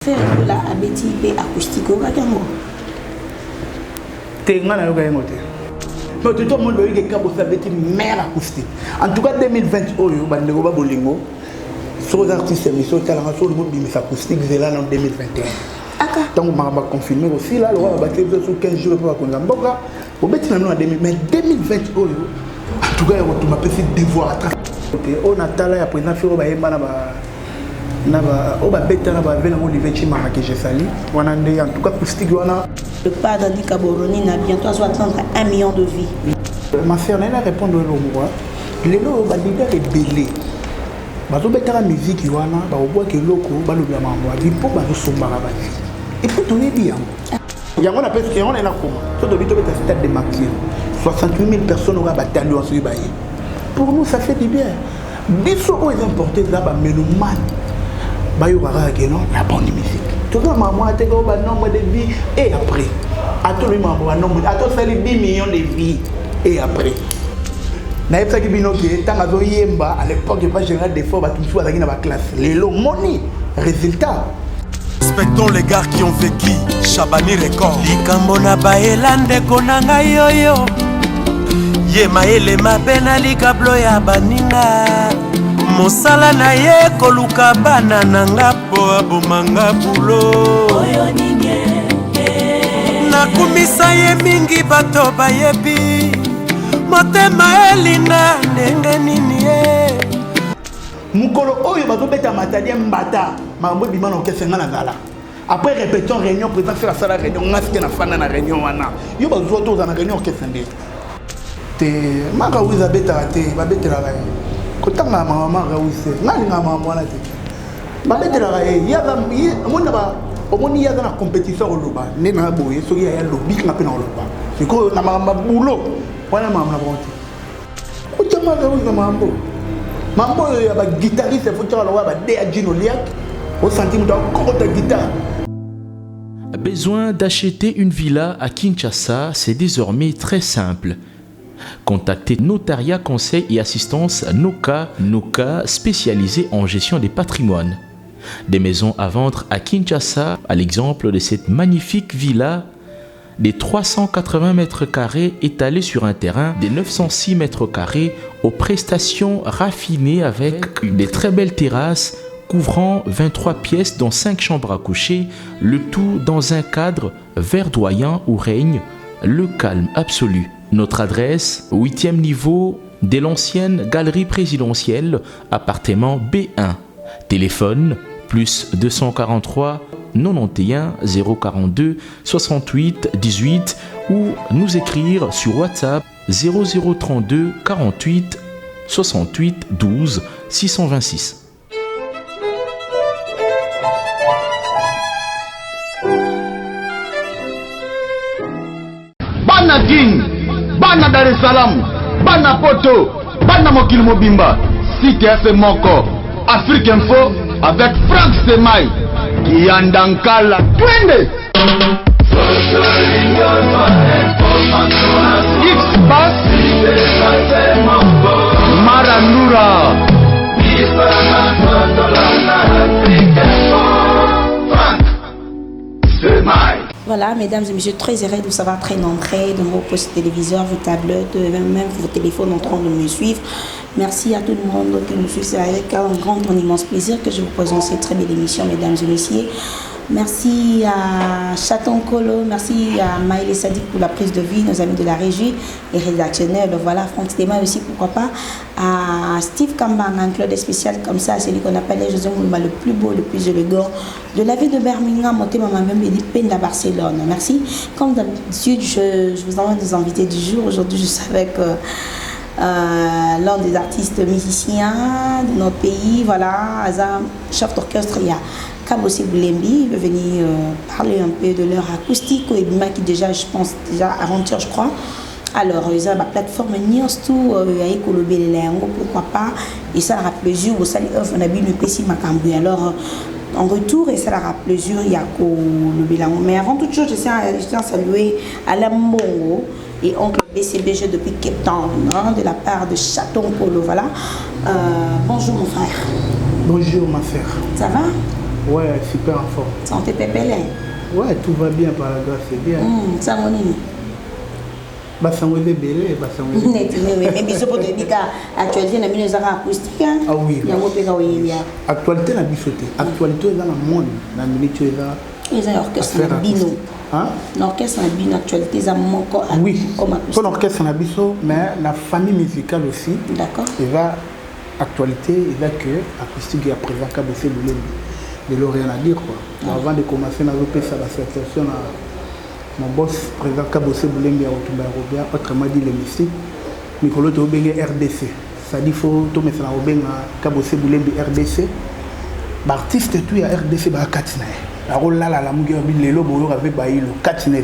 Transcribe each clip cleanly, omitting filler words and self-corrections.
Faire la abeti be acoustique au Kakango. T'es un an mais tout le monde a eu des cas pour faire des mères acoustiques. En tout cas, 2020, Bandego Bolingo, sur les artistes, mais sur le talent, sur le monde de acoustique, c'est là en 2021. Donc, on m'a confirmé aussi, là, on va battre sur 15 jours pour qu'on a un bon gars. On va battre en 2020, en tout cas, on m'a fait devoir. On a talent à présent, on va en tout cas, acoustique, le pas d'Andy Kaboroni n'a bientôt à attendre 1 million de vies. Ma sœur, elle a répondu au mot. Les lots, les leaders est belé. Bazo betara musique wana ba oboa ke loko ba lobya mambo abi po ba somba ba vie. Et pour donner bien. Yango na pesi on est là comment. So de bito beta stade de Maquis. 68 000 personnes aura battu en ce bail. Pour nous ça fait du bien. Biso o est importé là ba melomane. Ba yo bara ke non la bonne musique. Tout le maman a été au nombre de vies et après. À tout le monde, à tout ça, 10 millions de vies et après. À l'époque, je pas général d'efforts, tout ça dans la classe. Les lots, money, résultat. Respectons les gars qui ont vécu. Chabani Record. Likambona baelande konanga yoyo. Ye maele mabena likablo ya baninga. Mosala na ye koluka bana nanga po abomanga bulo. Nakumisa ye mingi bato bayebi. Motema elina ndenge nini ye. Mukolo oyo bato beta matadi mbata. Mambo bimana okesenga na ngala. Après répétons réunion président faire la salle réunion ngaske na fana na réunion wana. Yo bazo to za na réunion okesende. Te maka wiza beta te ba betela ba. Kotanga mama rawise ngani ngama mwana te babetela yaza mona ba omoni yaza na compétition oloba ne na boye soki ya lobi ngape na oloba siko na mama bulo wana mama na bonte kutama rawise mambo ya ba guitariste faut tala wa ba de ajino liak au centime de côté guitare. Besoin d'acheter une villa à Kinshasa, c'est désormais très simple. Contactez Notariat Conseil et Assistance Noka spécialisé en gestion des patrimoines. Des maisons à vendre à Kinshasa, à l'exemple de cette magnifique villa des 380 mètres carrés étalée sur un terrain des 906 mètres carrés aux prestations raffinées avec des très belles terrasses couvrant 23 pièces dont 5 chambres à coucher, le tout dans un cadre verdoyant où règne le calme absolu. Notre adresse, 8e niveau de l'ancienne galerie présidentielle, appartement B1. Téléphone, plus 243 91 042 68 18 ou nous écrire sur WhatsApp 0032 48 68 12 626. Banadine Bana Dar es Salaam, Bana Poto, Bana Mokil Mobimba, Site FM Moko, Afrique Info avec Franck Semai, Yandankala, Twende. X-Bass, Marandura, Franck Semai. Voilà, mesdames et messieurs, très heureux de vous savoir très nombreux de vos postes téléviseurs, vos tablettes, même vos téléphones en train de me suivre. Merci à tout le monde qui nous suit. C'est avec un immense plaisir que je vous présente cette très belle émission, mesdames et messieurs. Merci à Chaton Kolo, merci à Maëlle Sadik pour la prise de vie, nos amis de la régie, les rédactionnels, voilà, Franck Stéma aussi, pourquoi pas, à Steve Kambang, un club spécial comme ça, c'est lui qu'on appelle José Moulma, le plus beau, le plus élégant de la ville de Birmingham, monté maman même et peine à Barcelone. Merci. Comme d'habitude, je vous envoie des invités du jour. Aujourd'hui, je suis avec l'un des artistes musiciens de notre pays, voilà, Azam, chef d'orchestre, il y a Kabossi Boulembi, il veut venir parler un peu de leur acoustique, et qui déjà, je pense, déjà avant-hier, je crois. Alors, ils ont la plateforme Niostou, pourquoi pas, et ça aura plaisir, au salut, on a vu le PC Macambou. Alors, en retour, et ça aura plaisir, il y a le bilan. Mais avant toute chose, je tiens à saluer Alain Mbongo et oncle BCBG depuis Cape Town, hein, de la part de Chaton Polo. Voilà. Bonjour mon frère. Bonjour ma sœur. Ça va? Ouais, super en forme. Santé pépélé. Ouais, tout va bien par la grâce, c'est bien. Ça mon nini. Basango est belé, basango. Mais biso pour te dire actualité na mine za acoustique. Ah oui. Ya mo peka oyelia. Actualité na bisoté. Actualité dans le monde, na minute là. Ils ont orchestre na bino. Hein? L'orchestre na bino actualité za moko oui. Comme acoustique. Pour l'orchestre na biso, mais la famille musicale aussi. D'accord. Il va actualité, il va que acoustique est à présent qu'à bosser de l'homme. De l'eau rien à dire quoi. Avant de commencer à faire ça, la situation mon boss président Kabose Boulembi à Robia, autrement dit les mystiques, Nicolo Tobenge RDC. Ça dit faut tout mettre dans Robin à Kabose Boulembi RDC. L'artiste tout à RDC bah Katina. La rôle là la mugueur bin lelo boyo avec bailo Katina.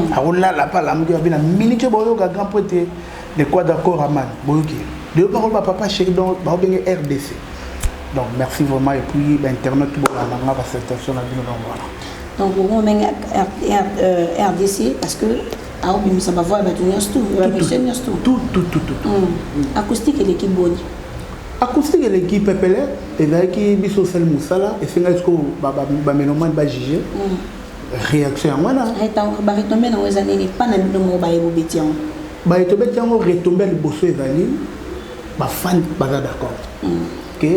La rôle là la pas la mugueur bin la minute boyo ga grand pote de quoi d'accord Aman boyo qui. De parole papa chéri donc bah Robin RDC. Donc merci vraiment et puis internet tout bon la situation la bien voilà. Donc on RDC parce que ça va voir tout. Acoustique et l'équipe bonne. Acoustique et l'équipe Pepele et là qui biso sel musala et c'est est-ce que ba ménomane ba juger réaction voilà. Ba retomber dans les années pas na bino mo ba ebobetian. Ba etobetian retomber le bosso ezali ba fan ba d'accord. Que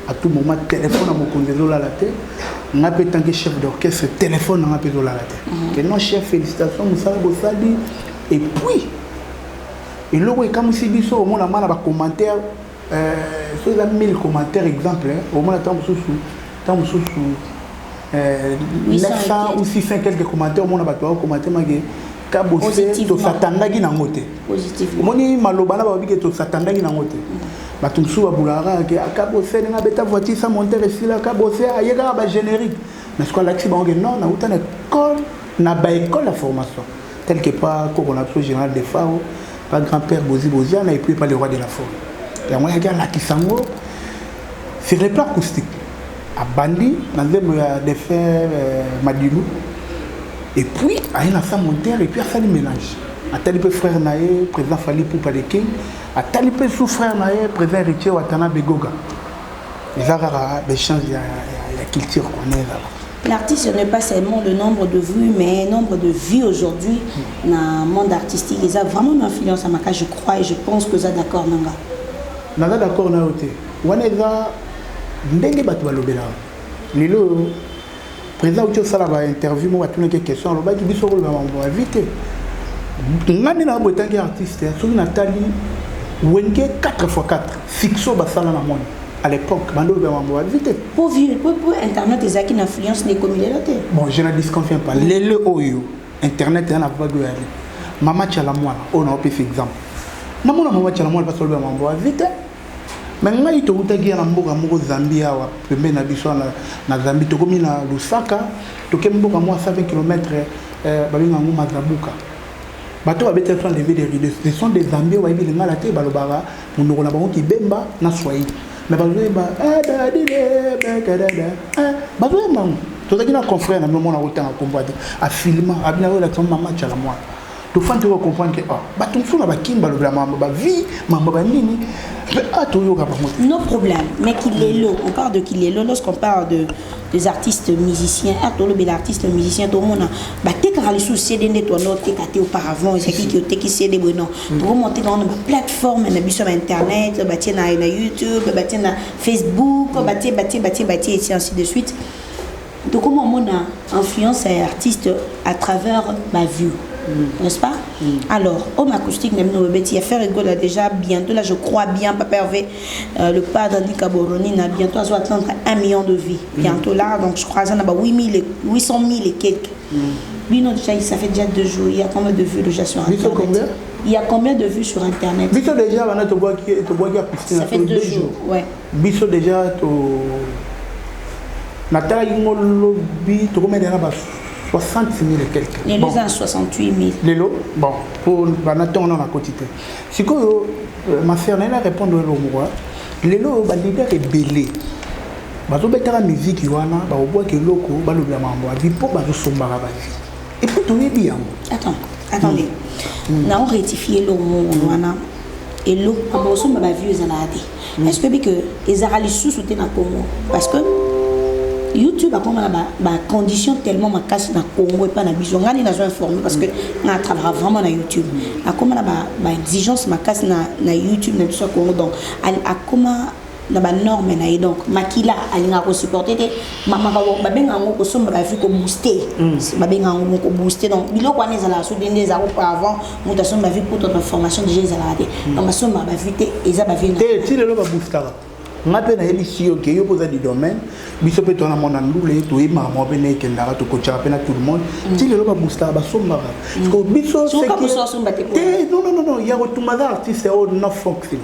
à tout moment téléphone à mon conduiseur la tête. On a tant que chef d'orchestre téléphone on a peut la tête. Que non chef félicitations Moussa Bossali et puis et là où comme si biso au monde a mal à commentaire sur les 1000 commentaires exemple au moins tant sous 900 ou 600 quelques commentaires au monde a pas commenter magé kabosé to satandaki na ngote positivement moni maloba na ba biki to satandaki na ngote batumsu babulara ke akabosé na beta voiture ça monter ici là kabosé ayega ba générique mais ce qu'on l'axi ba non na utana école na ba école la formation tel que pas coordinateur général des FAO pas grand-père Boziana et puis pas le roi de la forêt et moi regarde la kisango c'est le plat acoustique à bandi dans des faire Madilou. Et puis, il y a un monteur et puis il y a un mélange. À Talipé frère Naé, président Fali Poupa de King, à Talipé sous-frère Naé, président Richie Watana Begoga. Les arabes, les chances, il y a culture qu'on est là. L'artiste n'est pas seulement le nombre de vues, mais le nombre de vies aujourd'hui dans le monde artistique. Ils ont vraiment une influence à ma cas, je crois et je pense que vous êtes d'accord, Nanga. Nanga d'accord, Nanga. On est là, ndenge batu balobela. Lilo. Président Ocho Salaba interview moi toutes les questions alors bah qui biso ko ba vite ngani na bo tangi artiste sur Nathalie wenke 4x4 fixo basala na monde à l'époque bando ba vite pour internet les qui influence les communautés bon je ne disconfie pas les oyo internet na ba go aller mama chala mwana on a fait exemple na mona mama chala mwana parce que ba vite mais ngai to utaki na mboka moko Zambia wa pembe na biso na Zambie to komi na Lusaka to ke mboka mo 120 km balinga ngoma Zabuka bato ba bete sont lever des rideaux ce sont des Zambiens wa bilinga la te balobara munoko na bango ki bemba na Swahili mais bazo ba dadile bakadada bazo mam to taki na confrère na mo na otanga combattre a filma a bien la maman chala moi to fante ko comprendre que bato msuna bakimba lo mamba ba vie mamba ba nini. Nos problèmes, mais qu'il est là, on parle de qu'il est là lorsqu'on parle des artistes musiciens, l'artiste musicien, tout le monde a des soucis de nettoyer, des auparavant, c'est qui s'est des bonhommes. Pour monter dans une plateforme, sur Internet, sur YouTube, sur Facebook, et ainsi de suite. Donc, comment on a influence à l'artiste à travers ma vue? N'est-ce pas? Alors, Homme Acoustique, il a fait rigoler déjà bientôt, là je crois bien, Papa Hervé, le pas d'Andy Kaboroni, a bientôt à atteindre 1 million de vies. Bientôt là, donc je crois que ça a 800 000 et quelques. Lui, non, déjà, ça fait déjà 2 jours. Il y a combien de vues déjà sur Internet? Il y a combien de vues sur Internet? Biso déjà, ça fait 2 jours. Ouais. Biso déjà, Nathalie Ngolobi, tu combien de 60 000 et quelques. Les lots à 68 000. Les lots, bon, pour Nathan, on a la quantité. Si ma sœur, elle répond au mot. Les lots, les leaders est belé. Bazo betara musique wana ba oboa ke loko ba lo bla mambo avi po ba somba ba vie. Et puis tout est bien. Attendez. Na on rectifier le mot wana et lo ba somba ba vie ezalade. Est-ce que ezara li sous na Congo parce que YouTube a comme la condition tellement ma casse na Congo et pas na biso ngani na informé parce que na travaille vraiment na YouTube a comme la exigence ma casse na YouTube na biso Congo donc a comme na ba norme na et donc makila alinga ko supporter mama ba benga ngo ko somba ba vu ko booster ba benga ngo ko booster donc biloko wana ezala so dende za ko avant mutation ba vu pour ton formation déjà ezala de donc somba ba vu te eza ba vu ti lelo ba booster nga pe na yebi ok yo posa du domaine biso pe tona mona ndule to e mama be ne kendara to ko tchapa na tout le monde ti lelo ba booster ba somba parce que biso c'est que non ya ko tumada artiste o no fonctionne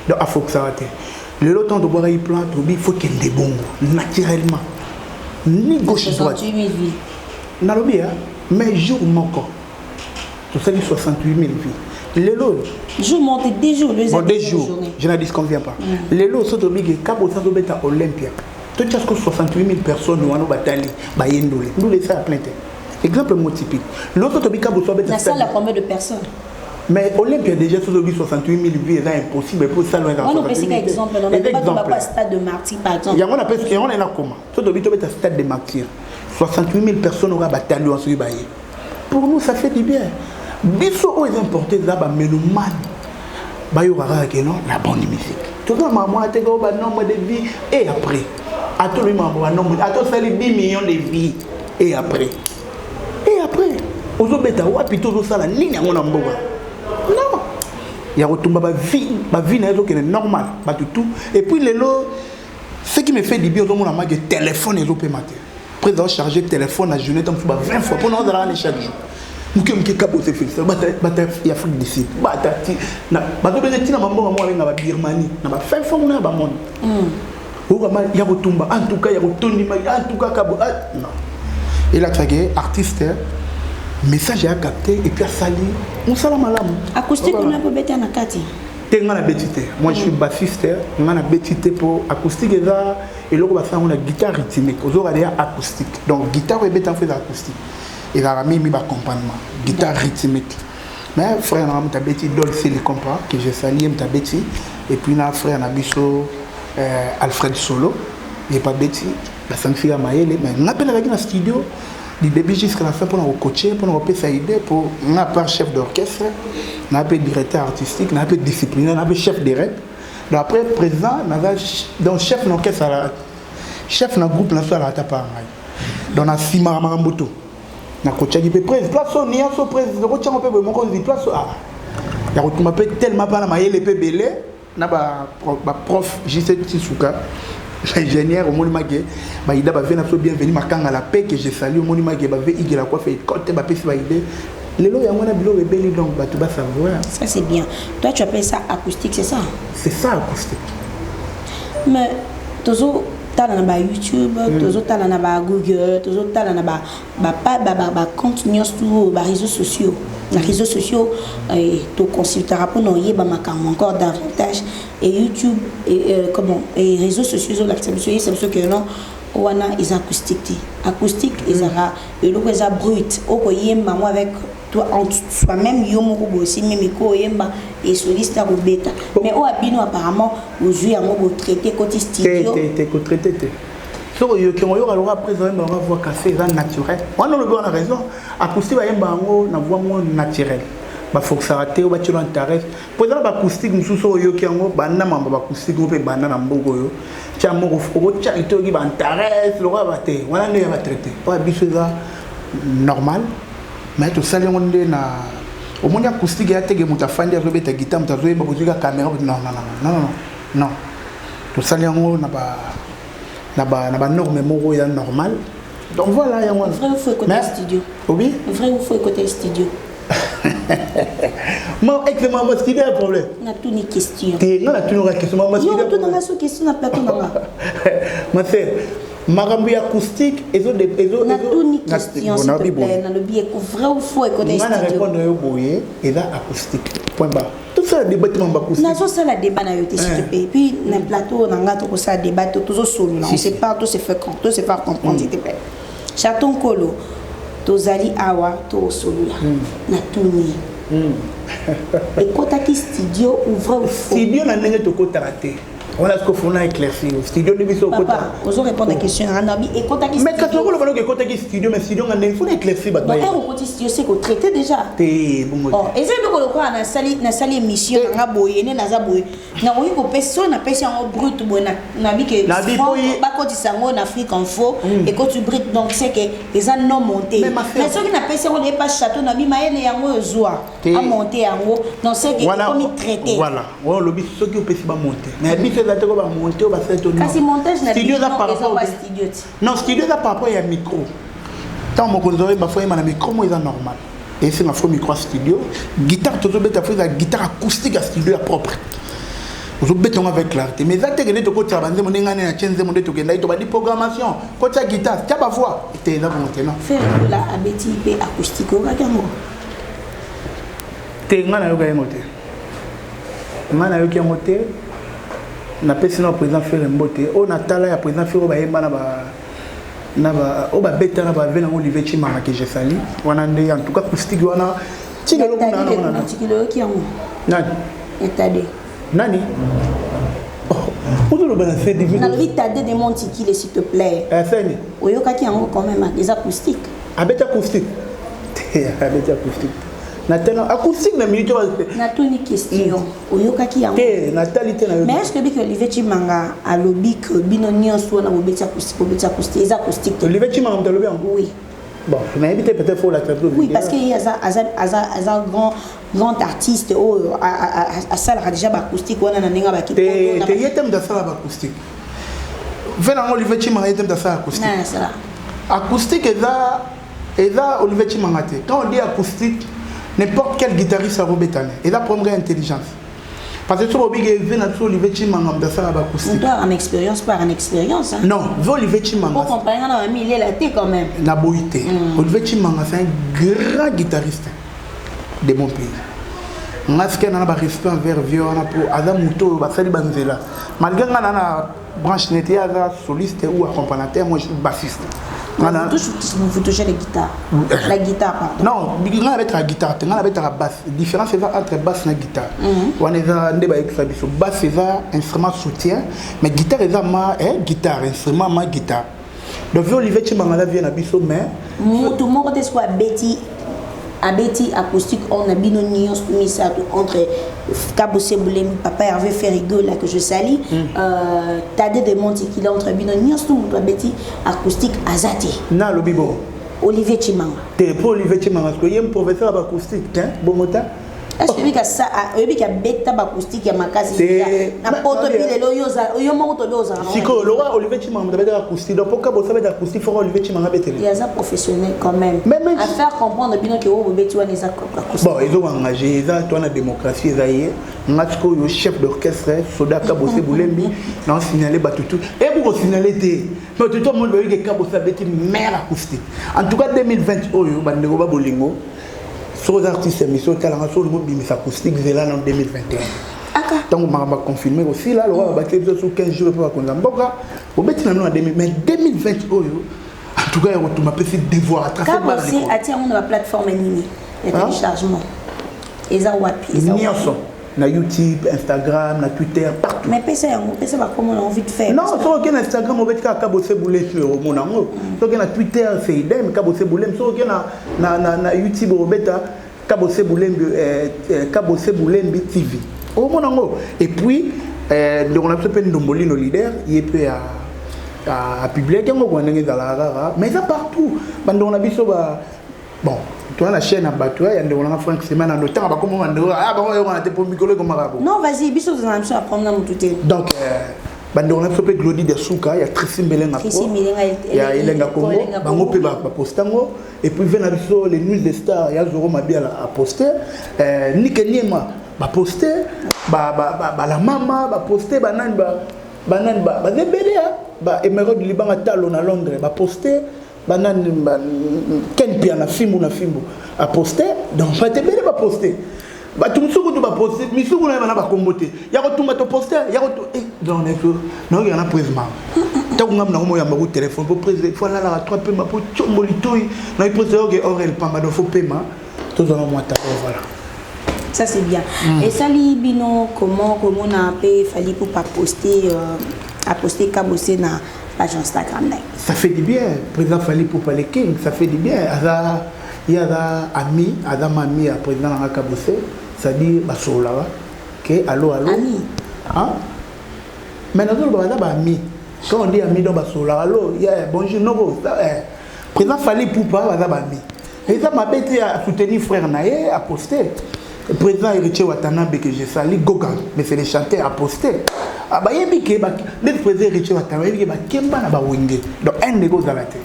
donc a fonctionner le temps de boire un plan, il faut qu'il y ait des bons, naturellement. Ni gauche droite. 68 000 vies. N'a le bien, mais jour manquant. Tout ça, 68 000 vies. Les lots. Jour monté des jours. Bon, des jours. Je n'en disconviens pas. Les lots sont obligés, quand vous êtes obligés à Olympia, tout ce que 68 000 personnes nous ont battu, nous les faire plein. Exemple typique. L'autre obligé quand vous êtes obligés à. La salle a combien de personnes? Mais Olympia déjà sur 68 000 vues, c'est impossible pour ça. On a pris exemple, on n'a pas stade de martyr par exemple. On a pris on est là comment? Sur le stade de martyr, 68 000 personnes auront battu en ce bail. Pour nous ça fait du bien. Biso aux importés là ba meloman. Ba yo rara que non la bonne musique. Tout ça maman a été au nombre de vies et après. À tout le monde nombre à tout ça les 10 millions de vies et après. Et après, aux obéta ou apito ça la ligne on a mboga. Non, il y a retombé ma vie n'est normal, pas du tout. Et puis les lots, ce qui me fait du bien, on a des téléphones et l'opé matin. Président chargé téléphone à journée, donc 20 fois pour nous aller chaque jour. Nous qui capot c'est fait, il y a Afrique d'ici, batati, na batobeti na mambo moi avec na Birmanie, na ba fait fois na ba monde. Il y a retombé, en tout cas il y a retombé, en tout cas cabo, non. Et là tu vois artiste. Message à capter et puis à salir. On s'en malam. Acoustique, on a pas bêté en akati. Moi je suis bassiste, on a bêtité pour acoustique et là et là on va faire une guitare rythmique. Aux autres acoustique. Donc guitare et bêté en fait acoustique. Et là mi accompagnement, guitare rythmique. Mais frère on a bêté Dolce les comprend que je salue on a bêté et puis là frère on a biso Alfred Solo, il pas bêté. La sanfia maëlle mais on appelle avec un studio. Du début jusqu'à la fin pour nous coacher, pour nous faire aider, pour nous avoir chef d'orchestre, nous avoir directeur artistique, nous avoir disciplinaire, nous avoir chef de rep. Donc après président, donc chef d'orchestre, chef d'un groupe là sur la table. Donc na Sima Maramboto, na coaché du président, place au nia sur président, coaché un peu mon conseil place ah. Il y a retrouvé m'appelle tellement pas la maille les belé, na ba prof JC Tsouka. Ingénieur au monument gay, bah il a bien bienvenue à la paix que je salue au monument gay, bah il a quoi fait côté bah pèse bah idée. Les lois y a mon abilo et belli donc bah tu vas savoir. Ça c'est bien. Toi tu appelles ça acoustique, c'est ça? C'est ça acoustique. Mais toujours t'as dans ba YouTube, toujours t'as dans ba Google, toujours t'as dans ba continuer sur les réseaux sociaux. Les réseaux sociaux, tu consulteras pour nous y encore davantage. Et YouTube, et réseaux sociaux, c'est ce que non, on a les acoustiques. Acoustique, ils ont les brut. Au yemba, moi avec toi, en soi-même, yomo aussi, même yemba et soliste à bêta. Mais au abino apparemment, vous jouez à mon traité côté studio. T'es traité. So yo qui on y aura présent on va voir café ça naturel. On a le bon raison. Acoustique va yemba ngo na voix moins naturel. Ba faut que ça rate ou ba tu l'intéresse. Pour ça ba acoustique nous so yo qui ngo bana mamba ba acoustique on peut bana na mbogo yo. Tia mo ko tia ito qui ba intéresse le roi ba te. Wana ne va traiter. Pas biso ça normal. Mais tout ça on est na au monde acoustique ya tege mutafandi azobe ta guitare mutazoe ba kuzuka caméra non. Tout ça on na ba na ba norme moro ya normal. Donc voilà ya moi. Vrai ou faux côté studio? Oui. Vrai ou faux côté studio? Moi exactement moi studio un problème. Na tout ni question. Non, tu n'auras question moi studio. Non, tout dans la question na plateau na ba. Ma sœur, marambi acoustique et zo na tout ni question s'il te plaît, na le billet vrai ou faux côté studio. On va répondre au boyer et là acoustique. Point barre. Tout ça débat mon acoustique. Na ça la débat na yoté s'il te plaît. Puis na plateau on a tout ça débat toujours solo là. On sait pas tout se fait tout se faire comprendre s'il te plaît. Chaton Kolo tozali awa to solo là. Na tout ni. Et quand tu studio ou vrai ou faux? Studio na ndenge to ko traité. On a ce qu'il faut éclaircir. Studio de Bisso. Papa, vous répondre à la question. Et quand tu as mais quand tu as dit studio, mais studio, il faut éclaircir. Non, un petit studio, c'est qu'on traite déjà. Et c'est que quoi, on a sali émission, on a boyé, on a boyé. On a eu personne, on a passé en brut, on a vu que quand tu s'en en Afrique en faux, et quand tu briques, donc c'est que les gens non montés. Mais ceux qui n'ont pas passé, on n'est pas château, on a mis maïen et en haut, zoa, à monter en haut, donc c'est que comme il traité. Voilà, on le dit, ceux qui ont passé, monter. Mais monter, on va faire ton montage studio là par rapport studio. Non, studio là par rapport il y a micro. Tant mon consomme ma foi il micro moi est normal. Et c'est ma foi micro studio, guitare tout bête après la guitare acoustique à studio propre. Vous bête avec clarté. Mais ça te gagner to ko tsabanze mon ngane na chenze mon de to genda to ba di programmation. Ko ta guitare, tu as pas voix. Tu es là monter non. Faire la abeti pe acoustique au kango. Te ngana yo ga moté. Ngana yo ki moté. Na pesi na président faire mbote o na tala ya président faire ba yemba na ba o ba beta na ba vena Olivier Chimanga que j'ai sali wana ndé en tout cas acoustique wana tino lo na na tikilo ki yango nani etade nani o lo bana fait des na lo tade de mon tikile s'il te plaît feni oyoka ki yango quand même des acoustiques a beta acoustique a beta acoustique Nathalie, acoustique na minute na toni question oyoka ki yango Nathalie te na mais est-ce que bi que Olivier Chimanga a lobby que bino nyonso na bobeti acoustique les acoustiques Olivier Chimanga te lobby oui bon mais invité peut-être faut la traiter oui parce que il y a un grand artiste à salle déjà acoustique on a nenga ba ki te yetem da salle acoustique venant Olivier Chimanga yetem da salle acoustique non ça acoustique et là Olivier Chimanga quand on dit acoustique n'importe quel guitariste a robétané. Et la première intelligence. Parce que si on a Olivier Chimanga dans ça acoustique. On doit avoir une expérience par une expérience. Non, Olivier Chimanga. Pour comparer, on a mis la thé quand même. La boïté. Olivier Chimanga, c'est un grand guitariste de mon pays. On a ce qu'on a un respect envers vieux, on a pour Adam Mouto, Basali Banzela. Malgré qu'on a une branche netée, soliste ou accompagnateur, moi je suis bassiste. Vous touchez les guitares. La guitare, pardon. Non, on a la guitare, on a la basse. La différence c'est entre basse et guitare. On a un débat avec ça. Basse c'est un instrument soutien, mais guitare c'est guitare, instrument ma guitare. Donc Olivier Chimanga vient à Bisso, mais tout le monde est soit Betty. Abeti acoustique on a bino nions misa entre Kabose Boulem papa Hervé Ferrigo là que je salis Tade de Monti qui entre bino nions tout Abeti acoustique azati na lo bibo Olivier Chimanga te pour Olivier Chimanga parce que il y a un professeur acoustique hein bomota est-ce que bika ça bika beta acoustique ya makasi na poto pile lo yo mo to doza siko lo Olivier Chimanga beta acoustique donc pour Kabose beta acoustique faut Olivier Chimanga betele il y a ça professionnel quand même à faire comprendre bino que vous beti wa les acoustique bon ils ont engagé ça toi la démocratie zaïe ngatiko yo chef d'orchestre Soda Kabose Boulembi non signaler batutu et pour signaler té mais tout le monde veut que Kabose beti mère acoustique en tout cas 2020 oyo bandeko ba bolingo sur les artistes émissions talent sur le mot bimis acoustique zéla en 2021 donc on m'a confirmé aussi là le roi va battre sur 15 jours pour qu'on mboka au beti na en 2020 oyo en tout cas on m'a fait devoir à tracer par là c'est attire on la plateforme nini le téléchargement eza wapi eza na YouTube, Instagram, na Twitter, partout. Mais pesa pas comment on a envie de faire. Non, sur aucun Instagram, on va dire Kabose Boulem sur mon amour. Sur aucun Twitter, c'est idem, Kabose Boulem. Sur aucun na YouTube, on va dire Kabose Boulem TV. Au mon amour. Et puis, on a fait un nombolino leader, il peut à publier, mais ça partout. On a vu ça. Bon. Tu as la chaîne à battre, il y a des gens qui sont en temps, comment on a été pour Micolo comme Marabout. Non, vas-y, bisous, vous allez apprendre à tout. Donc, on a fait Glody de Souka, il y a Trissi Mélenga, il y a Elenga Congo, Bango Peba Postango, et puis les Nuits des Stars, il y a Zoro Mabiala à poster, Nike Niema à poster, la maman à poster, Banan, Emerald Liban à Talon à Londres, à poster. Banane ken pia na fimbu a poster donc pas te bele ba poster ba tumsuku to ba poster misuku na bana ba kombote ya ko tunga to poster ya ko donc ne que non il y en a président ta ko ngam na mo ya ba téléphone pour président faut là la 3 paiement pour chombolitoy na il poster que Aurel Pamba do faut paiement tout dans moi ta voilà Ça c'est bien. Et ça, Bino, comment on a fallu pour pas poster, à poster Kabossé dans la page Instagram? Ça fait du bien. Président Fali pour parler King, ça fait du bien. Il y a ami, Adam ami, président de Kabossé, ça dit Basola, que allo. Ami. Hein? Mais nous avons ami. Quand on dit ami dans Basola, allo, bonjour, non, président Fali pour pas ami. Et ça m'a été à soutenir frère Naye, à poster. Le président héritier Watanabe que j'ai sali Goga, mais c'est les chanteurs à poster. Ah bah il y a le président héritier Watanabe, il y a Kemba na ba wenge. Donc un négo dans la tête.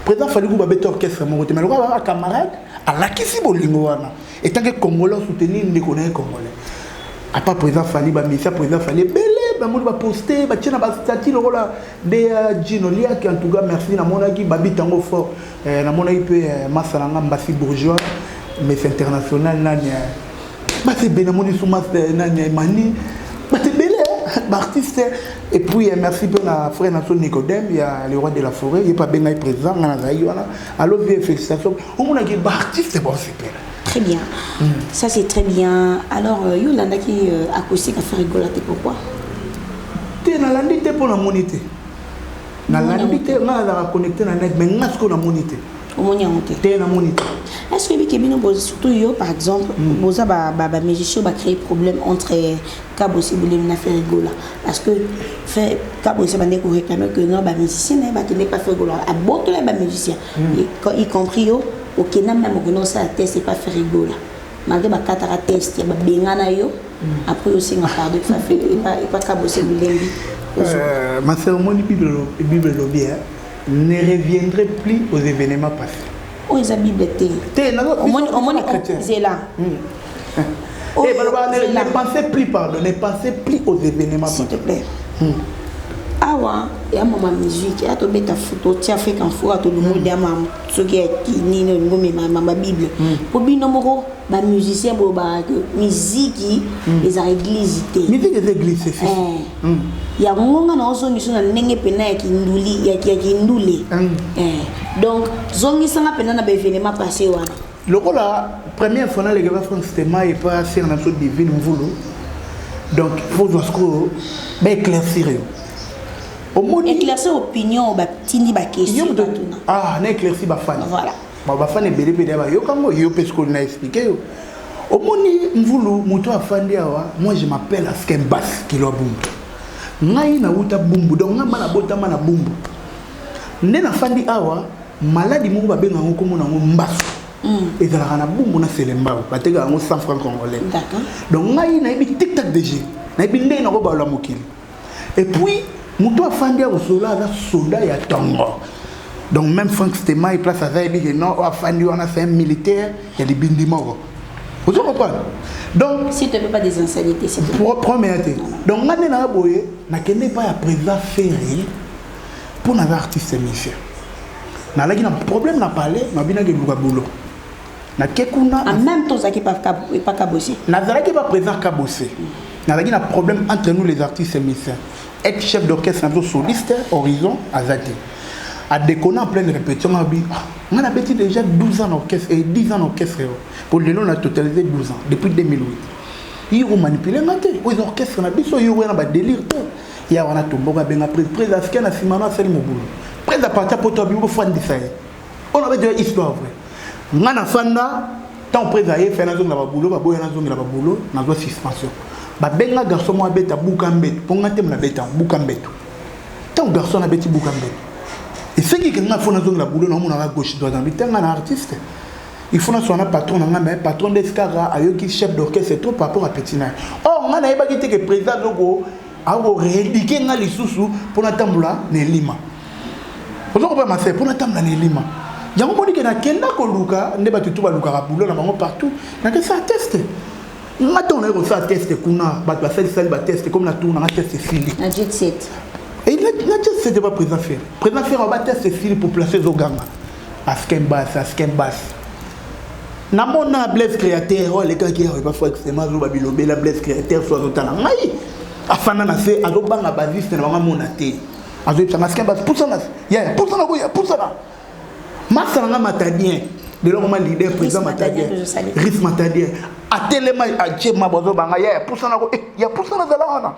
Président Fali Gouba beto orchestre mon mais le gars camarade à la kisi bolingo wana. Et tant que Congolais soutenir les Congolais. À part président Fali ba mission président Fali belé ba mo ba poster ba tiena ba statut le rôle de Ginolia qui en tout cas merci na mona ki babi tango fort na mona ipe masalanga mbasi bourgeois mais c'est international là c'est bien mon soumas mani c'est belé artiste et puis merci pour la frère Nason Nicodème il y a le roi de la forêt il est pas bien présent na zaïwana alors bien félicitations on a qui artiste bon super. Très bien. Ça c'est très bien. Alors Yolanda qui acoustique a fait rigoler pourquoi? T'es na landité pour la monité. Na landité on a connecté na net mais ngasco na monité. T'es na monité. Est-ce que Bikebino surtout yo par exemple boza ba musicien va créer problème entre Kabossé Boulé na faire rigoler parce que fait Kabossé va découvrir réclamer que non ba musicien ne va pas faire rigoler à beaucoup les ba musiciens y compris yo ok na même que non ça test c'est pas faire rigoler malgré ba katara test ya ba bengana yo après aussi on parle de ça fait et pas Kabossé Boulé ma cérémonie bible lobby ne reviendrait plus aux événements passés. Oh, ils ont Bible au moins c'est là. Ne pensez plus, pardon, ne pensez plus aux événements passés. S'il te plaît. Ah ouais, il y a ma musique, il y a tout bête photo, tu as fait qu'un four à tout le monde, il y a ce qui est ma Bible. Pour bien nombreux, les musiciens, les musiques, les églises. Musique des églises, c'est fait. Il y a un moment où on a n'engé pena qui nduli. Donc, zongi sanga pena na événement passé wana. Le rôle la première fois les gars France Tema et pas sur la chose divine voulo. Donc, faut voir ce que éclaircir. Éclaircir opinion ba tindi ba question. Ah, na éclaircir ba fan. Voilà. Ba fan belé belé ba yo kango yo parce qu'on a expliqué yo. Au moni mvulu muto afandi awa, moi je m'appelle Asken Bass Kilobumbu. Ngai na uta bumbu donc ngamba na botama na bumbu nde na fandi awa maladi moko ba benga ngoko mona mbasu ezalaka na bumbu na selemba bateka ngo 100 francs congolais. D'accord. Donc ngai na ibi tic tac DG na ibi nde na ko ba la mokili et puis muto afandi awa sola za soldat ya tongo donc même Frank Stema il place à ça ibi que non afandi wana c'est un militaire ya libindi moko. Vous comprenez? Donc, si tu ne veux pas des insanités, c'est pour première été. Donc, je n'ai pas à président Ferry pour les artistes musiciens. Je n'ai un problème à parler, je n'ai pas de boulot. En même temps, ça n'est pas Kabossé. Je n'ai pas président Kabossé. Je n'ai un problème entre nous les artistes musiciens. Être chef d'orchestre, soliste, horizon, Azati. À déconner en pleine répétition, on a déjà 12 ans d'orchestre et 10 ans d'orchestre. Pour le nom, on a totalisé 12 ans, depuis 2008. Ils ont manipulé, ils ont orchestre, ils ont un délire. Il y a un tombeau, il y a un président qui a fait un peu de boulot. Président parti pour toi, il faut faire on avait déjà une histoire vraie. On a fait tant président a fait un boulot, il a un boulot, il a une suspension. Il y a un garçon qui a fait un boukambet, pour un thème, il a fait un boukambet. Tant garçon a fait un boukambet. Et ce qui est la boulot, on a gauche droite, un artiste. Il faut que un patron, un patron d'escara, un chef d'orchestre, c'est trop par rapport à Petit Naï. Or, on a pas dit que le président a rééduqué les sous pour la table de Lima. Vous comprenez, pour la table de Lima. Il y a un moment où il y a un ne pas tout le boulot partout. Il y a ça teste. Maintenant, on a test, on a test comme la tour, on a test fini. Un jet set. Et il n'a pas c'était pas président faire. Président faire on va tester fil pour placer aux gamins. Asken bass. Na mon Blaise créateur, les gars qui ont pas fait que ma zo babilobé la Blaise créateur soit total. Ngai. Afana na fait azo banga basiste na banga monaté. Azo ça asken bass pour ça. Ya pour ça na. Masanga matadien. de l'homme leader président Matadier Riz Matadier a tellement a tchema bozo banga ya pour ça na zala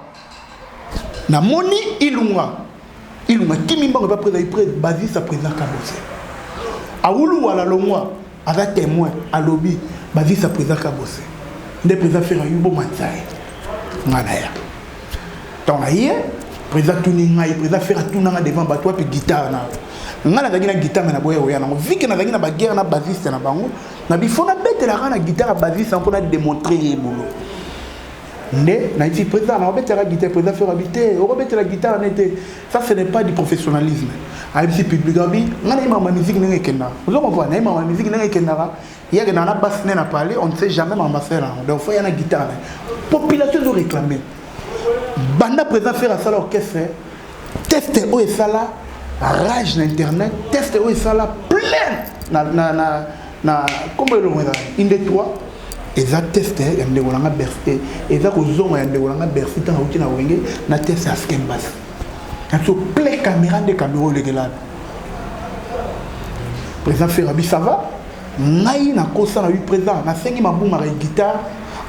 na moni ilunga kimimba ba président Basis sa président Kabose a wulu wala longwa a témoin a lobby Basis sa président Kabose nde président faire yubo matsai ngana ya donc hier président tuninga président faire tunanga devant bato puis guitare na ngana na guitare na boya oya na viki na na ba guerre na Basis na bango na bifona bete la na guitare Basis pour na démontrer boulot né na dit président na bete la guitare président faire habiter au bete la guitare n'était ça ce n'est pas du professionnalisme a MC public abi ngana ma musique n'engé kenda vous comprenez ma musique n'engé kenda il y a que dans la basse n'a parlé on ne sait jamais ma faire donc faut y a na guitare population de réclamer banda président faire à ça l'orchestre tester au et ça là rage na internet tester au et ça là plein na comment le mot in des trois et ça tester il y a des gens bercé et ça aux hommes il y a des gens bercé tant routine na wenge na tester à skembas quand tu plein caméra de caméra légal président Ferrabi ça va ngai na kosa na lui président na sengi mabuma avec guitare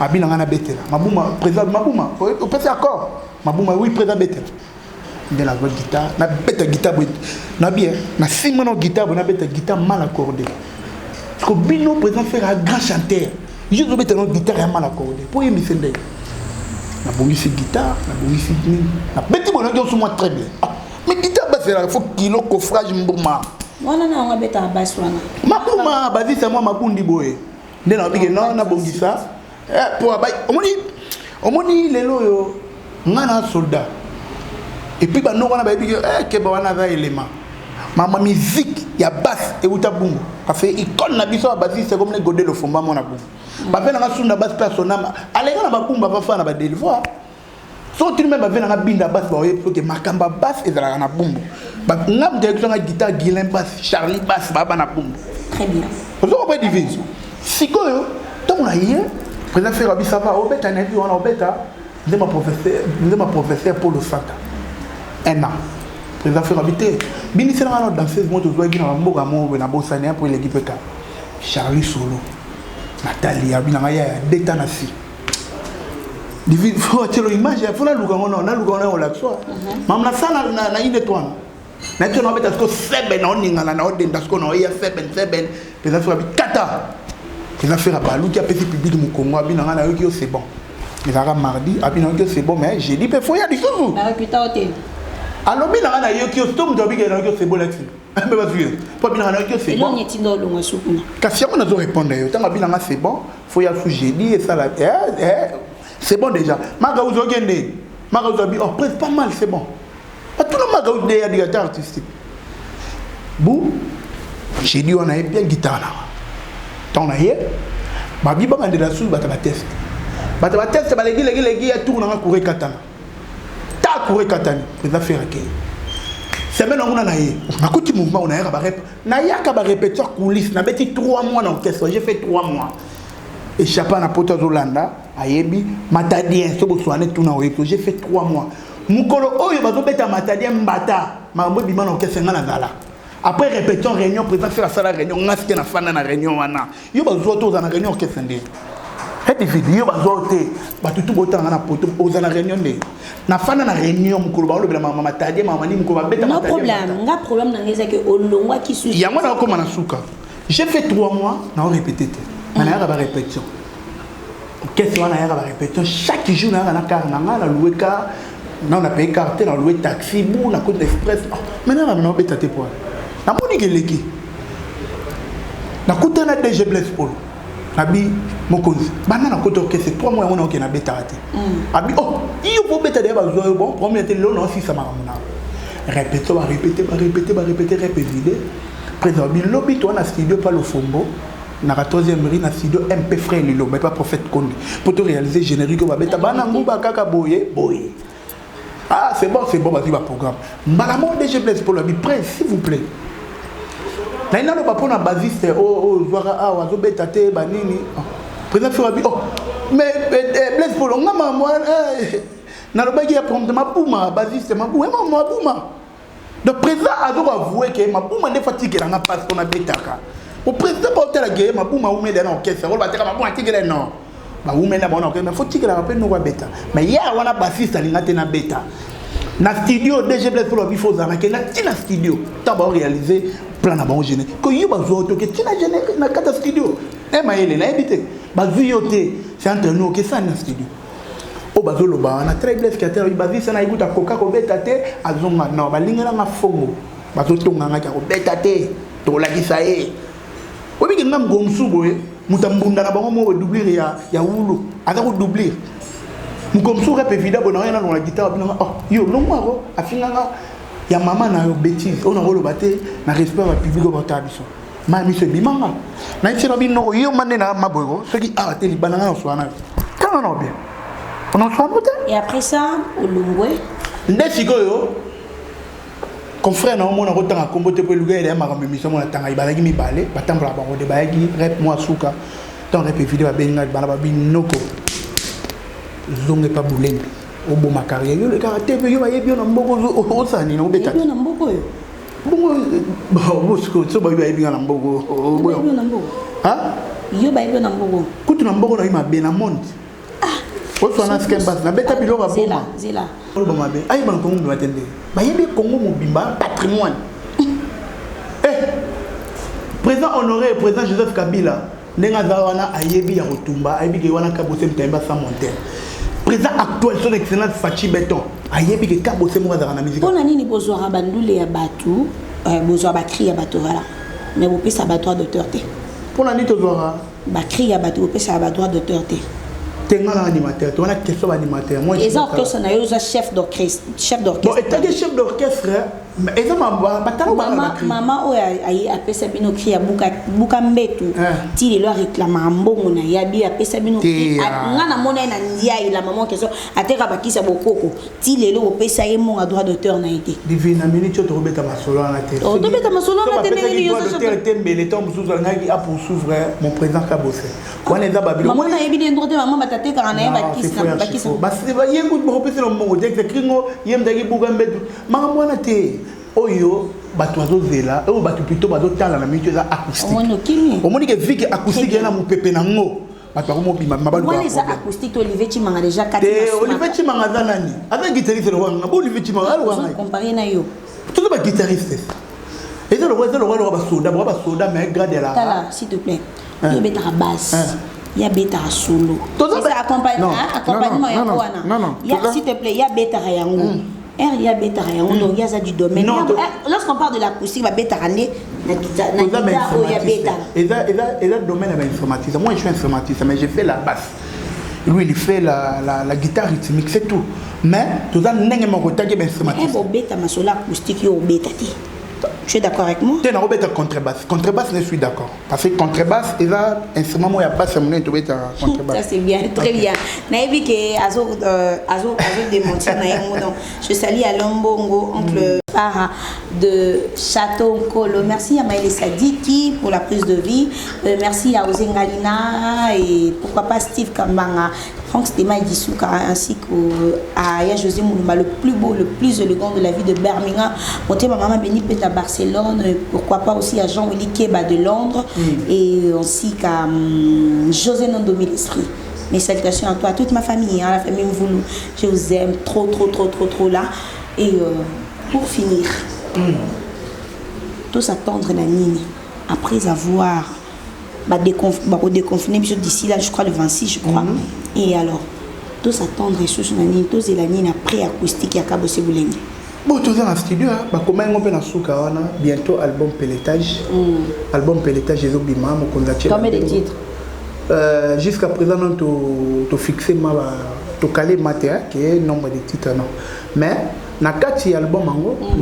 abina ngana betela mabuma président mabuma au peut accord mabuma oui président betela de la voix guitare na beta guitare na bien na simono guitare na beta guitare mal accordée parce que bino président faire un grand chanteur juste beta no guitare mal accordée pour y misende na bongi ci guitare na bongi ci na beti bono yo sur moi très bien mais guitare ba faire faut kilo coffrage mbuma wana na nga beta bass wana mabuma Basis moi makundi boye nde na bige non na bongi ça pour abay omoni lelo yo ngana soldat et puis bah non on a ba bige ke ba wana va élément mama musique ya basse et uta bungo parce que icône na biso Basis c'est comme les godé le fomba mona bungo ba pe na sunda basse personnel alenga na babumba ba fa na ba délivre so tu même ba ve na binda basse ba oyepo ke makamba basse et la na bumbo ba ngam direction na guitare Guilin basse Charlie basse ba na bumbo très bien vous avez pas division sikoyo donc là hier président Ferrabi ça va au beta na vie on au beta de ma professeur Paul Santa un an président Ferrabi té bini sera na danseuse moto zo gina mboka mo na bosania pour l'équipe ka Charlie Solo Nathalie abina ya deta na si divi faut telo image faut la luka ngona na luka ngona la so mamna sana na ine toana na teno beta ko sebe na oninga na odenda ko na ya seben président Ferrabi kata président Ferrabi qui a petit public mu Congo abina na yo c'est bon mais ça mardi abina yo c'est bon mais j'ai dit il faut y a du tout na réputa hôtel alors bina na yo qui stom to bige na yo c'est bon là-dessus mais pas sûr pas bina na yo c'est bon non yeti ndolo ngasukuna kasi on a dû répondre yo tant bina na c'est bon faut y a sous jeudi et ça là c'est bon déjà maga uzo gende maga uzo bi oh presque pas mal c'est bon pas tout le maga uzo des directeurs artistiques bou j'ai dit on a bien guitare là tant hier babi ba ngande la sous ba test ba legi ya tourna nga courir katana ta courir katani président faire que semaine on a yé na kuti mouvement on a yaka ba rep na yaka ba répétition coulisses na beti 3 mois dans orchestre j'ai fait 3 mois et chapa na poto Zolanda ayebi Matadien so bo soane tout na oyeto j'ai fait 3 mois mukolo oyo bazo beta Matadien mbata mambo bima na orchestre ngana dala après répétition réunion président faire la réunion ngaske na fana na réunion wana yo bazo to za na réunion orchestre ndé et vidéo bazo te batutu botanga na poto oza na réunion ndé na fana na réunion mukolo ba lobela mama Matadien mama ni mukolo ba beta Matadien nga problème na ngeza ke olongwa ki su ya mona ko mana suka j'ai fait 3 mois na répéter na ya ba répétition qu'est-ce qu'on a à répétition chaque jour na car na louer car na on a payé carte na louer taxi bou na côte express maintenant na beta te poil na moni geleki na côté na DG Blaise Paul abi mokonzi bana na côté que c'est 3 mois on a na beta te abi oh il faut beta de ba zo bon premier te lo non si ça m'a répéter président bi lobby toi na studio pas le fombo na 14e rue na studio MP frère Lilo mais pas prophète Kondi pour te réaliser générique ba beta bana nguba kaka boye ah c'est bon vas-y va programme malamo DG Blaise pour lui prêt s'il vous plaît na ina lo ba pona basiste zwara a wazo beta te banini président Ferrabi oh mais Blaise pour ngama moi na lo ba ki prendre ma bouma basiste ma bouma donc président a doit avouer que ma bouma ne fatigue na passe qu'on a betaka Au président porter la guerre, ma boum a oumé dans l'orchestre. On va dire ma boum a tigre non. Ma oumé dans l'orchestre, mais faut tigre la rappel nous va bêta. Mais hier on a bassiste à l'ingate bêta. Na studio DG Bless pour le bifo zanake na tina studio. Tant va réaliser plan na bon géné. Ko yoba zo to ke tina géné na kata studio. E maele na ebité. Bazu yoté, c'est entre nous que ça na studio. O bazo lo ba na très bless que terre bazi ça na iguta coca ko beta te azonga no balingela na fongo. Bazo tonga nga ko beta te to la gisae. Obi ke ngam gomsu boye mutambunda na bango mo doubler ya wulu. Ata ko doubler. Comme ça, on évidemment, on a rien dans la guitare. Oh, yo, non, moi, à finanga, il y a maman na bêtise. On a le batté, na respect au public au batabiso. Mami se bimanga. Na ici, on a no yo mané na mabogo. Ce qui a été les bananes en soi. Quand on a bien, on en soit peut-être. Et après ça, au Lungwe. Ndesigo yo. Confrère, non, on a autant à combattre pour le gars. Il y a ma mission, on a tant à y balayer mi balai. Batam la barre de balaygi, rep moi souka. Tant rep vidéo à benga balababi noko. Zonge pas boulé au bon ma carrière le caractère yo va bien en bogo au sani no beta bien en bogo yo bon so ba yo bien en bogo hein yo ba bien en bogo kutu na bogo na ima bien na monde o so na skem bas na beta bilo ba boma zela o ba mabe ay ban ko mo batende ba yebi Congo mo bimba patrimoine président honoré président Joseph Kabila nenga zawana ayebi ya rotumba ayebi ke wana kabose mtemba sa monter président actuel son excellence Fachi Beton ayebi ke kabose mo za na musique on a nini bozwa bandule ya batu bozwa bakri ya batu voilà mais vous pesa batu d'auteur te pour la nuit tozwa bakri ya batu vous pesa batu d'auteur te tenga na animateur to wana question animateur moi les orchestres na yo chef d'orchestre bon et chef d'orchestre mais ils ont maman oya apesa bino ki ya buka mbetu ti le lo réclama mbongo na yabi apesa bino nga na mona na ndia ila maman question ateka bakisa bokoko ti le lo opesa ye mon droit d'auteur na été divina minute to robeta masolo na tête to beta masolo na tête ni yo so tembe le temps musuzu ngaki a poursuivre mon président Kabose wana za babilo maman na yebi ndro te maman batate kana ye bakisa basi ba yengu mo opesa no mbongo direct kringo yemdaki buka mbetu mama mwana te oyo bato azozela oyo bato plutôt bazotala na minute eza acoustique omoni ke vike acoustique na mopepe nango bato bakomobima mabaluka wana eza acoustique to Olivier Chimanga déjà kati Olivier Chimanga aza nani aza guitariste lo wanga bo Olivier Chimanga lo wanga comparé na yo tout ba guitariste eza lo ba soda mais grade la tala s'il te plaît yo beta basse ya beta solo ça accompagnement ya wana ya s'il te plaît ya beta yango il y a bêta donc il y a du domaine lorsqu'on parle de l'acoustique va bêta ramener na guitare il y a bêta et là domaine avec informatique moi je suis informatique mais j'ai fait la basse lui il fait la guitare rythmique c'est tout mais tout ça n'est pas mon côté informatique et bêta ma solo acoustique yo bêta tu es d'accord avec moi? Tu es dans le contrebasse. Contrebasse, je suis d'accord. Parce que contrebasse, il y a un instrument où il y a basse, il y a contrebasse. Ça, c'est bien, très bien. Naïbi que Azo démentir. Je salue à Lombongo, oncle Para de Château Kolo. Merci à Maëlle Sadiki pour la prise de vie. Merci à Ozengalina et pourquoi pas Steve Kambanga, Franck Stema Dissouka ainsi qu'à José Moulouma, le plus beau, le plus élégant de la vie de Birmingham. Monté ma maman Béni à Barcelone, pourquoi pas aussi à Jean-Willy Keba de Londres et ainsi qu'à José Nandomi l'Esprit. Mes salutations à toi, à toute ma famille, à la famille Mvoulou. Je vous aime trop là. Et pour finir, tous attendre la Nini après avoir déconfiné d'ici là, je crois le 26, je crois. Et alors, tous attendre les choses la Nini, tous et la Nini après acoustique à Cabo Seboulengi. Bon, tout ça dans le studio, comment on peut bientôt album Pelletage. Album Pelletage, j'ai oublié ma combien de titres? Jusqu'à présent, tu as fixé tu as calé matin, qui est le nombre de titres. Non. Mais, na kati album,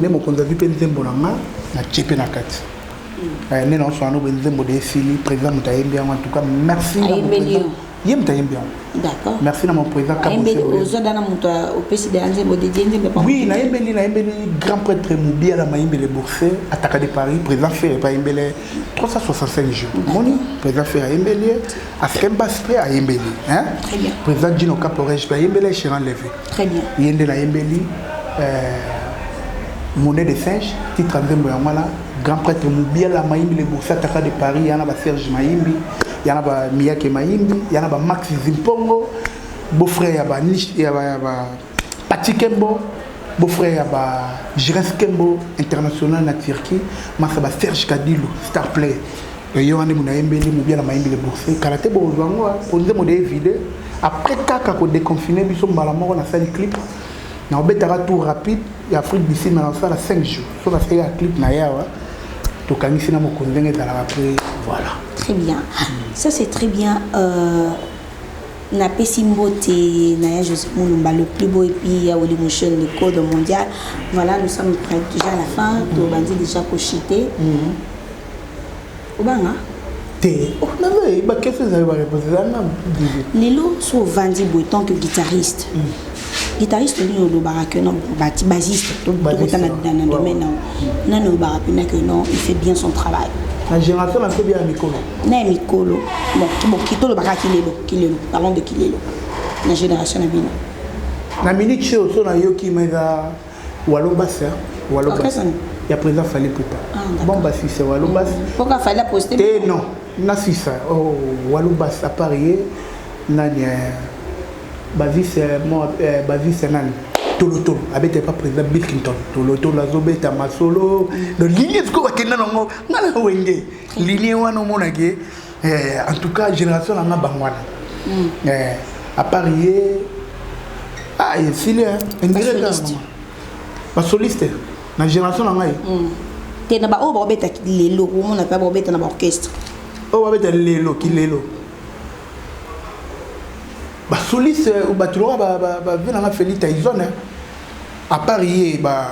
je me conduis pour les embonaments, na tchépé na kati. Nous sommes président en tout cas, merci. D'accord. Merci à mon président. Oui, grand prêtre Moubi la Maïmbele Bourse, attaqué de Paris, président Ferré Païmbele, 365 jours. Moni, président Ferré Païmbele, Asken Baspé à Imbeli. Très bien. Président Gino Caporege Païmbele, Chiran Levé. Très bien. Yende la Imbeli, Monnaie de singe, titre Nzembo Yamala, grand prêtre Moubiala Maïmbi, le Boussataka de Paris, il y en a Serge Maïmbi, il y en a Miyake Maïmbi, il y en a Max Zimpongo, beau-frère il y a Pati Kembo, beau-frère Jirens Kembo, international na Turquie, Masaba Serge Kadilou, star play. Il y a un Moubiala Maïmbi, le bourse, Karaté Bouzwango, pour nous demander vidéo. Après, quand on déconfiné, nous sommes à la mort, on a fait le clip. On a fait un tour rapide. Il y a Afrique d'ici, mais on a fait 5 jours. On a fait un clip. Donc, on a fait un voilà. Très bien. Ça, c'est très bien. Na Pessimbote, Naya Joseph Moulumba, le plus beau, et puis il y a Olimushon, le code mondial. Voilà, nous sommes prêts déjà à la fin. Tout le monde déjà cochité. Obanga. Oh, non, mais qu'est-ce que vous avez répondu? Lilo, sont vendus tant que guitariste. Guitariste, il bassiste, dans le domaine. Non, il fait bien son travail. La génération a fait bien Mikolo. Non, Mikolo. Bon, Kitolo Baka Kilelo. Parlons de Kilelo. La génération a bien. La minute chez Oso, na yoki mega Walobas. Walobas. Il y a présent fallait plus tard. Bon, bah si c'est Walobas. Pourquoi fallait poster? Non. Nasi ça, oh, Walubas à Paris, Nani, Basis, moi, Basis, Nani, Toloto, avec pas président Bill Clinton, Toloto, la Zobé, Tamasolo, le ligne de quoi qu'il n'a pas, n'a wenge, ligne one au monagé, en tout cas, génération n'a pas bangwana. À Paris, ah, il y a un soliste. Pas soliste, la génération n'a pas. T'es n'a pas au bord bête les lots, on n'a pas bête dans l'orchestre. Oh, avec les lots, qui les lots. Bah, soliste, ou bah, tu vois, bah, venez à Félix Tyson, à Paris, bah,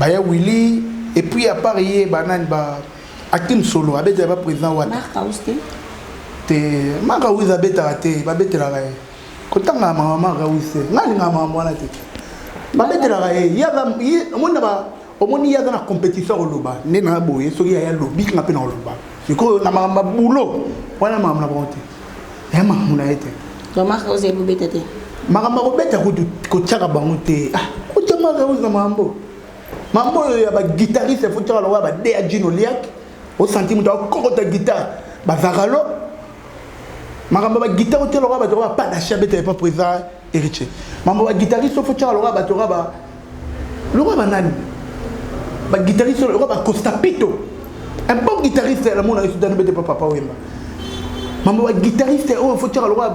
y a Willy, et puis à Paris, bah, Akim Solo, avec le président Ouattara. Marc Aouste. Marc Aouste a bête arrêté, bah, bête la raie. Quand on a maman Aouste, n'a pas maman la tête. Bah, bête la raie, il y a au moins il y a dans la compétition au Loba, n'est pas beau, il y a un lobby qui m'appelle au Loba. Je crois que ma boulot, voilà ma volonté. Et ma mouna été. Remarque, vous avez bébé. Ma robette a coûté Kochara Bangote. Ah, Kochama Raouz na Mambo. Mambo, il y a un guitariste, il faut que tu aies un Gino Liak. Au centime, tu as encore ta guitare. Bazaralo. Ma guitare, tu as pas d'achat, tu n'es pas présent, héritier. Ma guitariste, il faut que tu aies le roi banane. Ma guitariste, le roi Costa Pito. Un bon guitariste, la monde a reçu dans le papa Wemba. Maman, guitariste, il faut dire le roi,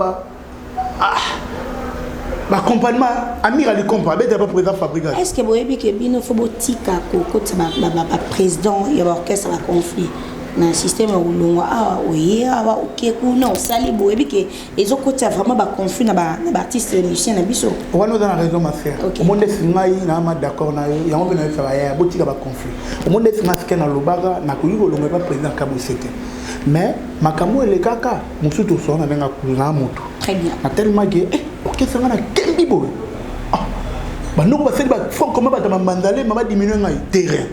accompagnement, Amir Ali Compa, il n'y a pas président fabricant. Est-ce que vous avez dit que il faut que le président et l'orchestre a conflit dans le système où oui, ok, non, ça les beaux, et que les autres côtés vraiment conflit dans l'artiste musicien na biso. On nous donne raison ma sœur. Au monde des singaï na ma d'accord na yo, on vient faire ya botika ba conflit. Au monde des singaï na lobaga na kuyigo longa pas président Kabosete. Mais makambo ele kaka musutu so na benga kuna moto. Très bien. Na tellement que ok ça na kembi boy. Ah. Ba no ba seli ba fon comment ba mandale mama diminuer ngai terrain.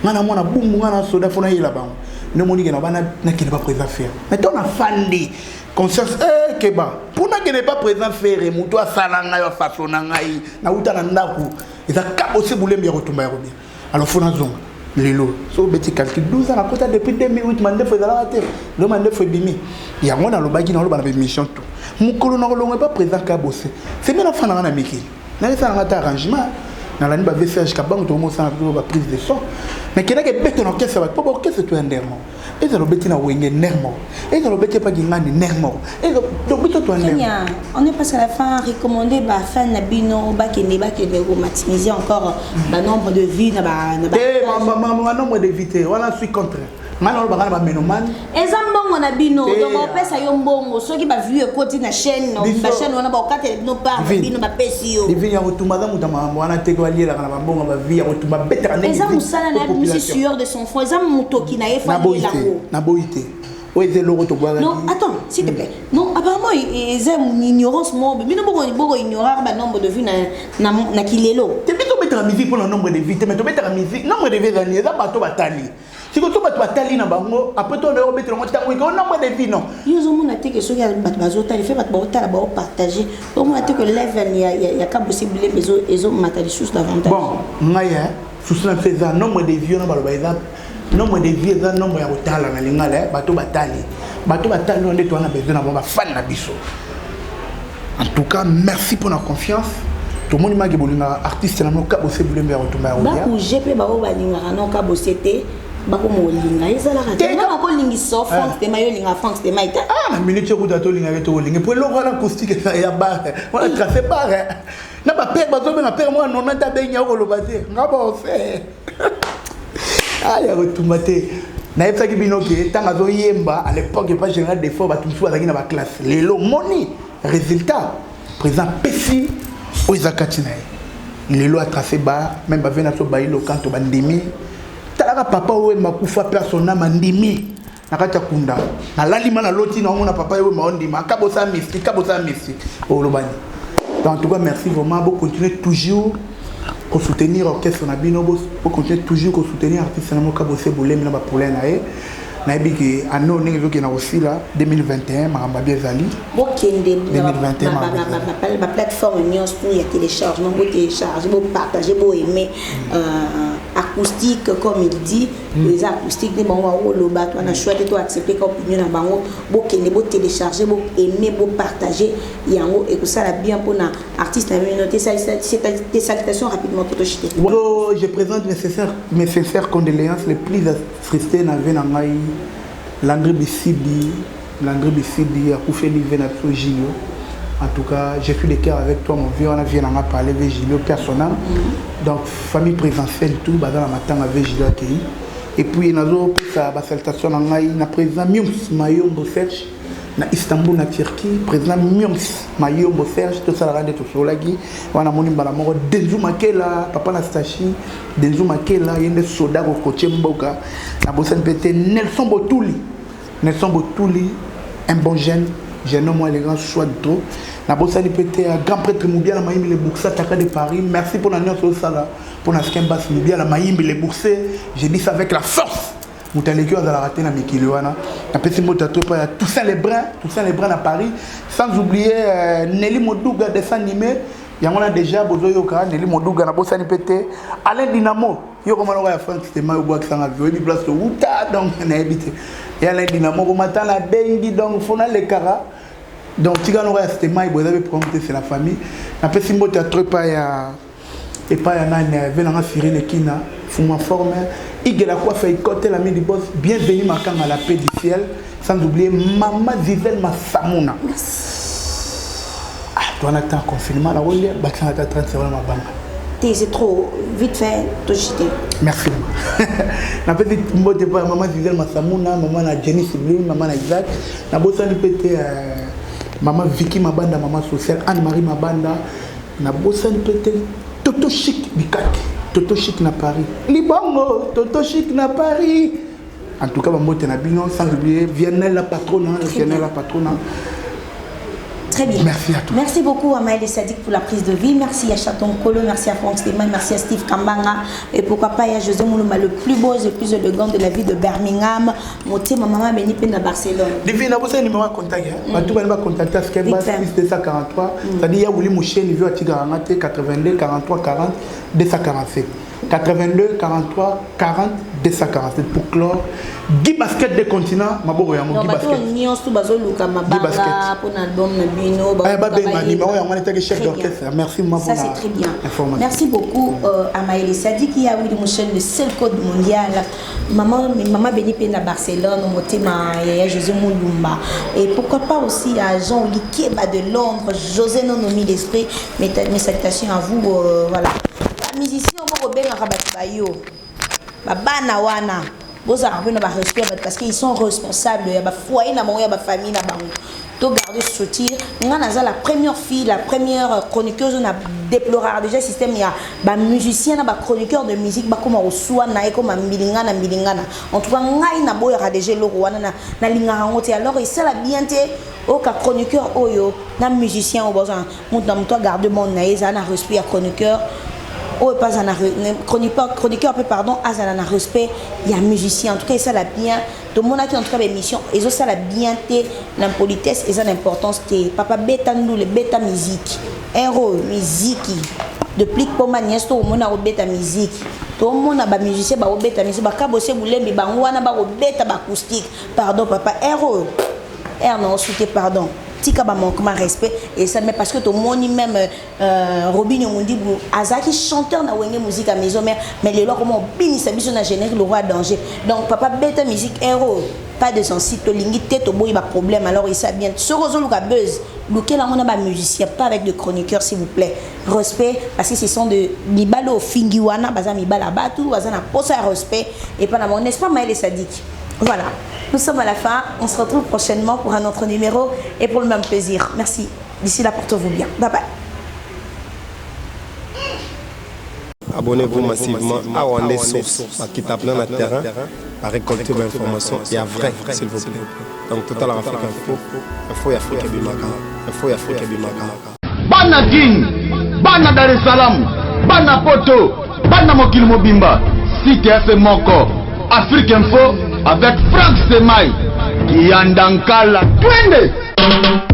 Ngana mona bumu ngana soda fona yela bango. Ne monique n'a pas présent faire. Mais on a fandi conscience keba. Pour n'a pas présent faire et muto salanga yo façon ngai na uta na ndaku. Et ça kabose boulem bien retomber bien. Alors faut na zonga lelo. So beti calcul 12 ans à côté depuis 2008 mande fait la terre. Le mande fait bimi. Il y a moi dans le bagi dans le ban mission tout. Mukolo na longa pas présent kabose. C'est bien la fin na miki. Na ça na arrangement. Dans la nuit, il y a une prise de son. Mais il y a des bêtes dans l'orchestre. Pourquoi est-ce que tu es un nermo? Et c'est le bêtise dans le nermo. Et c'est le bêtise pas de nermo. Et le bêtise tu es un nermo. On est passé à la fin. Recommander la fin de Nabino, maximiser encore le nombre de vies. Le nombre de vies, on suis contre. Maintenant, on va menoman. Exemple, on a bino. Donc, on peut ça yombongo. Ceux qui va vu côté na chaîne, la chaîne on a pas quatre no pas bino ba pesio. Il vient au tout madame on a tégoalier la bongo va vivre au tout ma bête. Exemple, ça na monsieur sueur de son frère. Exemple, moto qui n'a pas fait la roue. Na boité. Où est l'euro to boire? Non, attends, s'il te plaît. Non, apparemment ils aiment une ignorance morbe. Mais nous beaucoup ignorer le nombre de vues na kilelo. Tu peux mettre la musique pour le nombre de vies, mais tu mettre la musique nombre de vies ça pas to batali. Si tu as tali na bango, après tu as remettre le temps, on a moins de vie non. Ils ont mon attaque que ceux qui ont bazota, les fait bazota là-bas partager. Au moins attaque que level il y a qu'à possible les autres matériaux sous davantage. Bon, ngaya, sous ça fait ça nombre de vies na baloba nombre de vies ça nombre ya kotala na lingala bato batali on est on a besoin d'avoir fan na biso. En tout cas, merci pour la confiance. Tout le monde m'a dit que artiste na mo ka bosé bleu me retomber à Ba ku jepe ba ba linga na ka bosete ba ko mo linga ezala ka na ko lingi so France de mayo linga France de maïta. Ah, la minute où tu as linga to linga pour l'oral acoustique ya bar. On a tracé bar. Na ba père ba zo na père moi non na ta benya ko lo baté. Ngaba fait. Ah, ya retomate. Na yebsa ki bino ke tanga zo yemba à l'époque pas général des fois ba tout soit na ba classe. Lelo moni résultat présent Pessi o Izakati na lelo a tracé ba même ba vena so ba ilo kanto bandimi talaka papa o makufa persona mandimi nakata kunda na lalima na loti na mona papa o maondima kabosa mystique o lobani. En tout cas merci vraiment pour continuer toujours pour soutenir orchestre na bino pour continuer toujours pour soutenir artiste na mo kabose bolem na ba problème na e na ebiki ano ningi zoki na aussi là 2021 maramba biezali bokende 2021 ma plateforme nyos pour y téléchargement pour télécharger pour partager pour aimer acoustique comme il dit les acoustiques des bango au loba toi na choisi toi accepter comme opinion na bango bokende pour télécharger pour aimer pour partager yango et que ça la bien pour na artiste na noter ça des salutations rapidement tout chité. Je présente mes sincères condoléances les plus attristées na vie na ngai Landry Bissidi a couché l'hiver à Gilio. En tout cas, j'ai fait le cœur avec toi, mon vieux. On a vient à parler avec Gilio personnel. Donc, famille présentielle, tout, dans la matin avec Gilio accueilli. Et puis, il y a une salutation na président Miums Mayombo Serge, na Istanbul, na Turquie. Président Miums Mayombo Serge, tout ça, la radio, tout ça, on a mon balamoro, Denzu Makela, papa Nastachi, Denzu Makela, il y a des soldats au côté Mboka, na Bossen Pété, Nelson Botouli, un bon jeune homme, les grands choix de trop. Na Bossen Pété, un grand prêtre Moubia, la Maïmbi, les Bouxa, Taka de Paris. Merci pour la nuit sur ça, pour la Skembas Moubia, la Maïmbi, les Bouxés. Je dis ça avec la force. Moutalekio a raté na Mikiluana. Na petit mot à Toussaint les Bruns à Paris. Sans oublier Nelly Modouga, dessin animé. Il y a déjà Bozoyoka, Nelly Modouga, na Bossen Pété. Alain Dynamo. Yo comment on va faire c'était mal au bois que ça a vu une place où ta donc on a habité et Alain Dynamo au matin la bengi donc fona les cara donc tu gagnes c'était mal vous avez promonté c'est la famille après si mot théâtre pas ya et pas ya nani venant Cyril Ekina fuma forme il la quoi fait côté la mine du boss bienvenue makanga la paix du ciel sans oublier maman Zizel Massamuna ah toi on attend confinement la roule bakanga ta 30 secondes ma banque. C'est trop vite fait, tout chité. Merci. Na petite mot de maman Zizel Massamuna, maman na Jenny Sibling, maman na Isaac, na bossa ni pété maman Vicky Mabanda, maman sociale Anne-Marie Mabanda, na bossa ni pété Toto Chic Bikaki, Toto Chic na Paris. Libongo, Toto Chic na Paris. En tout cas, maman na bino sans oublier Vianney la patronne. Très bien. Merci à toi. Merci beaucoup à Maëlle Sadik pour la prise de vie. Merci à Chaton Kolo, merci à Franck Stéman, merci à Steve Kambanga. Et pourquoi pas à José Moulouma, le plus beau et le plus élégant de la ville de Birmingham. Moté, ma maman Béni Pena Barcelone. Divine, vous avez numéro de contact. Tout le monde va contacter à Skemba 243. C'est-à-dire, il y a Wouli Mouché, niveau à Tigarangate, 82 43 40 247. 82 43 40 247 pour clore. Guy Basket des continents, ma boue ya Guy Basket. Ni on sous bazo luka mabanga pour l'album na bino. Chef d'orchestre. Merci maman. Ça c'est très bien. Merci beaucoup à Maëlle Sadik qui a eu le seul code mondial. Maman Béni Pena Barcelone, Motema et José Moulumba. Et pourquoi pas aussi à Jean-Oli Keba de Londres, José Nonomi l'esprit. Mes salutations à vous. Voilà. La musicien on va bien rabati bayo. Bana wana. Parce qu'ils sont responsables, il y a foyer, il y a famille, il garder soutien. La première fille, la première chroniqueuse, on a déploré déjà le système. Il y a des musiciens, des chroniqueurs de musique, comme Oswana, comme Milingana. En tout cas, il y a déjà le roi, alors il s'est bien aucun chroniqueur, des musiciens, on a gardé mon naïs, on a reçu un chroniqueur. oh pas un chroniqueur pardon azala respect il y a musicien en tout cas ça la bien tout le monde qui en tout cas émission et ça la bien la politesse et ça l'importance papa beta nous le beta musique héros musique depuis que ma nièce tout le monde a beta musique tout le monde a ba musicien ba beta musique ba kabose bulembi ba ngwana ba beta ba acoustique pardon papa héros non souhaité pardon tika ba manquement respect et ça mais parce que tout le monde même Robin Mondibu azaki chanteur na wenge musique à maison mais les lois comment binisa biso na générique le roi danger donc papa beta musique héros pas de son site limité to boy ba problème alors il ça bien sorozo luka buzz lequel on a ba musicien pas avec de chroniqueurs s'il vous plaît respect parce que ce sont de mibalo fingiwana baza mibala batu baza na posa respect et pas na mon n'est-ce pas Maël Sadik voilà. Nous sommes à la fin. On se retrouve prochainement pour un autre numéro et pour le même plaisir. Merci. D'ici là, portez-vous bien. Bye bye. Abonnez-vous massivement à Wandé Source, qui tape dans le terrain, à récolter vos informations et à vrai, s'il vous plaît. Donc, Total Afrique Info, Info Afrique Bimaka, Info Afrique Bimaka. Bana King, Bana Dar es Salaam, Bana Poto, Bana Mokil Mobimba, Site FM Moko, Afrique Info avec Franck Semaï, qui en Dankala. Twende!